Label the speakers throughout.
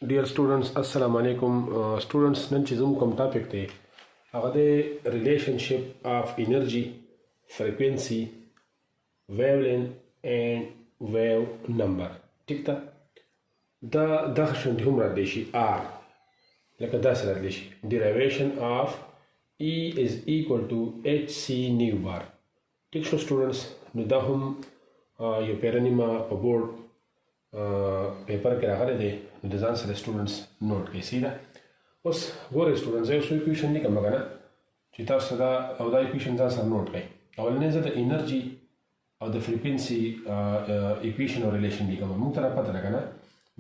Speaker 1: Dear students, Assalamu alaikum. Students, nan چې زموږ کوم ټاپک دی هغه د relationship of energy, frequency, wavelength and wave number. ټیک ده؟ دا دغه شان هم راتلی شي R لکه داسې راتلی شي derivation of E is equal to hc nu bar. ټیک شو students؟ نو دا هم یو پیرانیما په بورډ پیپر کې راغلی دی نو د ځان سره سټوډنټس نوټ کړئ سیده. اوس ګورئ سټوډنټس یو څو ایکویشن لیکم که نه چې تاسو دا او دا ایکویشن ځان سره نوټ کړئ. اولنی زه د انرژي او د فریکوینسي ایکویشن او ریلیشن لیکم. موږ ته را پته ده که نه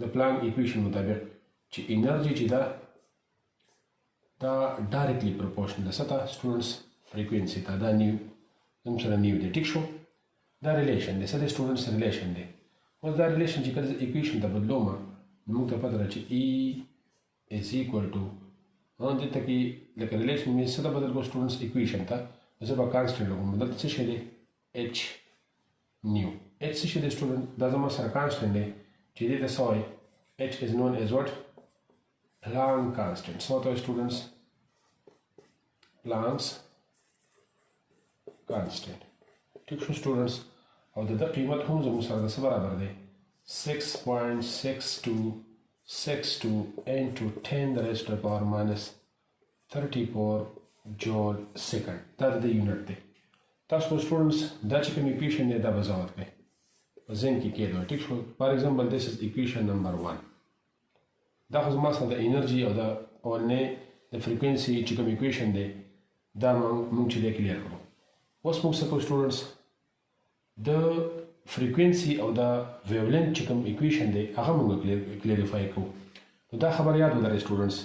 Speaker 1: د پلان ایکویشن مطابق چې انرژي چې ده دا ډایرکټلی پروپورشنل ده څه ته سټوډنټس فریکوینسي ته. دا نیو زموږ سره نیو دی. ټیک شو؟ دا ریلیشن دی. څه دی سټوډنټس؟ ریلیشن دی. اوس دا ریلیشن چې کله زه ایکویشن ته بدلوم نو موږ ته پته ده چې E is equal to دلته کې لکه ریلیشن مې څه ته بدل کړو سټوډنټس ایکویشن ته زه به کانسټنټ لګوم. دلته څه شی دی؟ H نیو. H څه شی دی سټوډنټ؟ دا زما سره کانسټنټ دی چې دې ته څه وایي H is known as what? Planck constant. څه ورته وایي سټوډنټس؟ Planck's constant. ټیک شو سټوډنټس؟ او د ده قیمت هم زموږ سره د څه برابر دی؟ 6.6262 into 10 raised to the power minus 34 joule second. دا د یونټ دی. تاسو به سټوډنټس دا چې کوم ایکویشن دی دا به ځه ورکړئ په ذهن کې کېدو. ټیک شو؟ فار ایگزامپل دس از ایکویشن نمبر 1. دا خو زما سره د انرژي او د اولنی د فریکوینسي چې کوم ایکویشن دی دا موږ چې دی کلیر کړو. اوس موږ څه کوو سټوډنټس؟ د فریکوینسي او د ویولنت چې کوم ایکویشن دی هغه موږ کلیریفای کوو. نو دا خبر یاد ولرئ سټوډنټس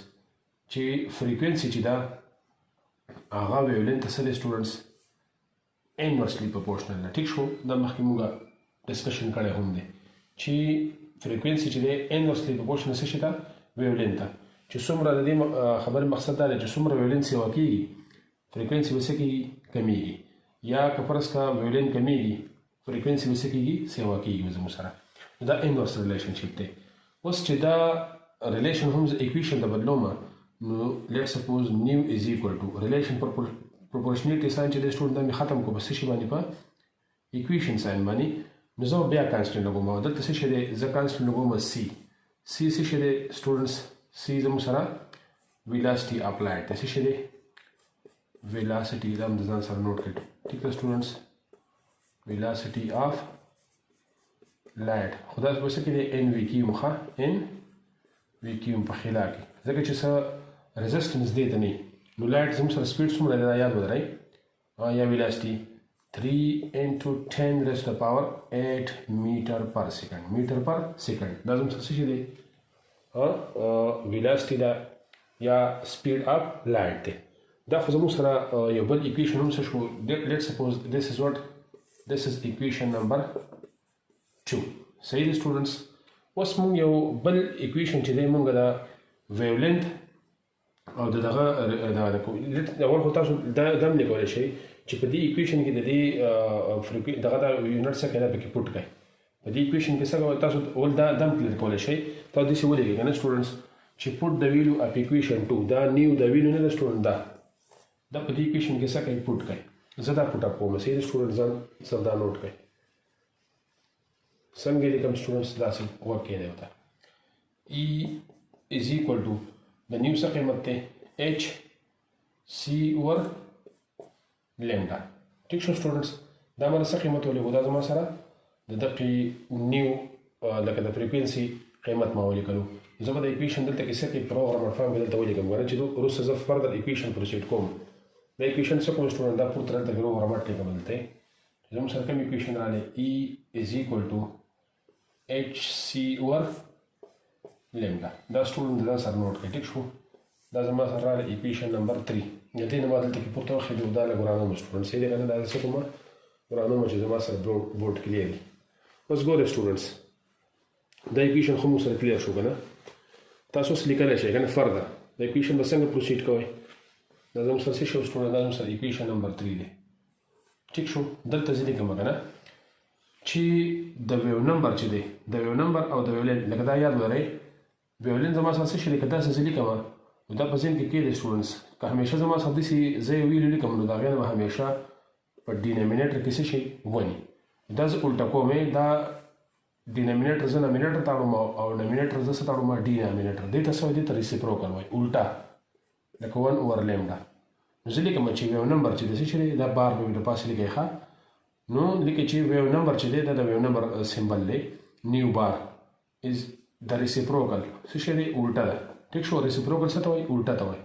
Speaker 1: چې فریکوینسي چې ده هغه ویولنت ته څه دی سټوډنټس؟ انورسلی پروپورشنل ده. ټیک شو؟ دا مخکې موږ ډسکشن کړی هم دی چې فریکوینسي چې دی انورسلی پروپورشنل څه شي ته؟ ویولنت ته. چې څومره د دې خبرې مقصد دا دی چې څومره ویولنت سیوا کېږي فریکوینسي به څه کېږي؟ کمیږي. یا که فرض کا ویولنت کمیږي فریکوینسي به څه کېږي؟ سیوا کېږي زموږ سره. دا انورس ریلیشنشپ دی. اوس چې دا ریلیشن هم زه ایکویشن ته بدلوم نو لیټ سپوز نیو از ایکول ټو ریلیشن پروپورشنیټي ساین چې دی سټوډنټ دا مې ختم کړو په څه شي باندې؟ په ایکویشن ساین باندې. نو زه بیا کانسټنټ لګوم. دلته څه شی دی؟ زه کانسټنټ لګوم سی. سی څه شی دی سټوډنټس؟ سی زموږ سره ویلاسټي اپلایډ دی. څه شی دی؟ ویلاسټي. دا هم د ځان سره نوټ کړئ. ټیک ده سټوډنټس؟ velocity of light. خو دا به څه کې دی؟ ان وي کیو مخه ان وي کیو په خلا کې ځکه چې څه ريزسټنس دی ته نه نو لایټ زموږ سره سپیډ څومره دی دا یاد ولرئ. یا ویلاسټي 3 into 10 raised to the power 8 meter per second. میټر پر سیکنډ. دا زموږ سره څه شي دی؟ ویلاسټي ده یا سپیډ اف لایټ دی. دا خو زموږ سره یو بل ایکویشن هم څه شو؟ لیټ سپوز this is what? This is equation number 2. صحیح دی سټوډنټس؟ اوس موږ یو بل ایکویشن چې دی موږ د ویولنت او د دغه اول خو تاسو دا هم لیکولی شئ چې په دې ایکویشن کې د دې دغه د یونټ څه کوي دا پکې پوټ کړئ. په دې ایکویشن کې څه کوئ تاسو اول دا هم کلیر کولی شئ. تاسو داسې ولیکئ که نه سټوډنټس چې پوټ د ویلو اف ایکویشن 2. دا نیو د ویلو نه ده سټوډنټ. دا په دې ایکویشن کې څه کوي؟ پوټ کړئ. زه دا پوټ اپ کوم. صحیح دی سټوډنټ؟ ځان سره دا نوټ کړئ. څنګه لیکم سټوډنټس؟ داسې ورک کېدی ورته. E is equal to د نیو څه قیمت دی؟ H C over lambda. ټیک شو سټوډنټس؟ دا ماته څه قیمت ولیکو؟ دا زما سره د دقې نیو لکه د فریکوینسي قیمت ما ولیکلو. زه به د ایکویشن دلته کې څه کې پروګرامر فارم کې دلته ولیکم ګوره چې وروسته زه فردر ایکویشن پروسیډ کوم. دا ایکویشن څه کوم سټوډنټ؟ دا پورته دلته پروګرامر ټیکم دلته چې زموږ سره کوم ایکویشن راغلی E is equal to HC over lambda. دا سټوډنټ دا سره نوټ کړئ. ټیک شو؟ دا زما سره راغلی ایکویشن نمبر 3. د دې نه ما دلته کې پورته وښیدو دا لږ ورانوم سټوډنټ. صحیح دی که نه؟ دا څه کومه ورانوم چې زما سره بورډ کلیر وي. اوس ګورئ سټوډنټس دا ایکویشن خو موږ سره کلیر شو که نه؟ تاسو اوس لیکلی شئ که نه فردر دا ایکویشن به څنګه پروسیډ کوئ؟ دا زموږ سره څه شی سټوډنټ؟ دا زموږ سره ایکویشن نمبر 3 دی. ټیک شو؟ دلته زه لیکم که نه چې د ویو نمبر چې دی د ویو نمبر او د ویولنت لکه دا یاد ولرئ ویولین زما سره څه شی دی که داسې زه لیکم نو دا په ذهن کې کېدی سټوډنټس که همیشه زما سره داسې زه یو ویلو لیکم نو د هغې نه به همیشه په ډینامینیټر کې څه شي ونی دا زه الټه کوم دا ډینامینیټر زه نامینیټر ته اړوم او نامینیټر زه څه ته اړوم ډینامینیټر دې ته څه وایي دې ته ریسیپروکل وایي الټه لکه 1 اوور لیمډا نو زه لیکم چې ویو نمبر چې دی څه شی دی دا بار به مې د پاسه لیکئ ښه نو لیکئ چې ویو نمبر چې دی دا د ویو نمبر سمبل دی نیو بار از د ریسیپروکل څه شی دی الټه ده ټیک شو ریسیپروکل څه ته وایي الټه ته وایي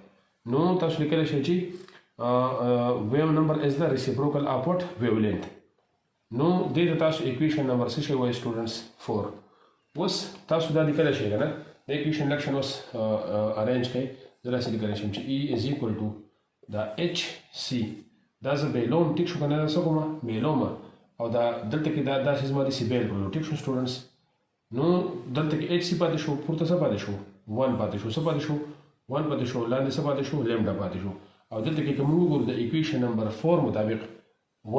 Speaker 1: نو تاسو لیکلی شئ چې ویو نمبر از د ریسیپروکل اف وټ ویو لینتھ نو دې ته تاسو اکویشن نمبر څه شی وایي سټوډنټس 4 اوس تاسو دا لیکلی شئ که نه د اکویشن لکشن اوس ارینج کړئ زه داسې لیکلی شم چې ای از ایکول ټو دا اچ سی دا زه بیلوم ټیک شو که نه دا څه کومه بیلومه او دا دلته کې دا داسې زما داسې بیل کړلو ټیک شو سټوډنټس نو دلته کې اچ سی پاتې شو پورته څه پاتې شو 1 پاتې شو څه پاتې شو 1 پاتې شو لاندې څه پاتې شو لیمډا پاتې شو او دلته کې که موږ وګورو د اکویشن نمبر 4 مطابق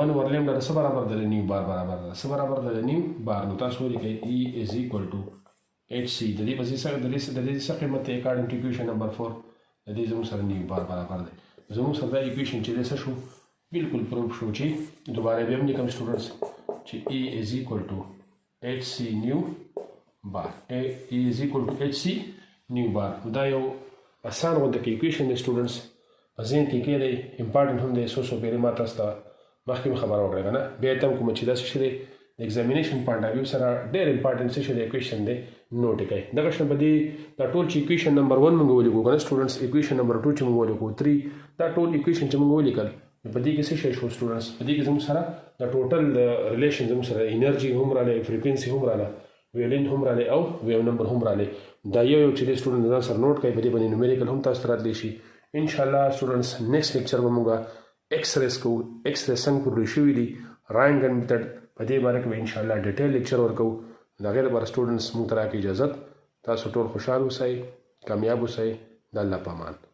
Speaker 1: 1 اوور لیمډا د څه برابر ده د نیو بار برابر ده څه برابر ده د نیو بار نو تاسو ولیکئ ای از ایکول ټو اچ سی د دې په څه قیمت دی اکارډنګ ټو اکویشن نمبر 4 د دې زموږ سره نیو بار برابر دی زموږ سره دا اکویشن چې دی څه شو بالکل پروف شو چې دوباره بیا هم لیکم سټوډنټس چې ای از ایکول ټو اچ سی نیو بار ای از ایکول ټو اچ سی نیو بار دا یو آسان غونډه کې اکویشن دی سټوډنټس په ذهن کې کېدی امپارټنټ هم دی څو پیرې ما تاسو ته مخکې مې خبره وکړه که نه بیا یې تم کوم چې دا څه شی دی د ایگزامینیشن پوینټ آف ویو سره ډېر امپارټنټ څه شی دی اکویشن دی نوټ یې کړئ دغه شان به دې دا ټول چې اکویشن نمبر 1 موږ ولیکو که نه سټوډنټس اکویشن نمبر 2 چې موږ ولیکو 3 دا ټول اکویشن چې موږ ولیکل په دې کې څه شی شو سټوډنټس په دې کې زموږ سره د ټوټل ریلیشن زموږ سره انرژي هم راغلی فریکوینسي هم راغله ویولین هم راغلی او ویو نمبر هم راغلی دا یو چې دی سټوډنټ ځان سره نوټ کړئ په دې باندې نومیریکل هم تاسو ته راتلی شي انشاءالله سټوډنټس نیکسټ لیکچر به موږ ایکسریز کوو ایکسریز څنګه پروډوس شوي دي رایانګ اینډ میتھډ په دې باره کې به انشاءالله ډیټیل لیکچر ورکوو د هغې لپاره سټوډنټس موږ ته راکړي اجازت تاسو ټول خوشحال اوسئ کامیاب اوسئ د الله په امان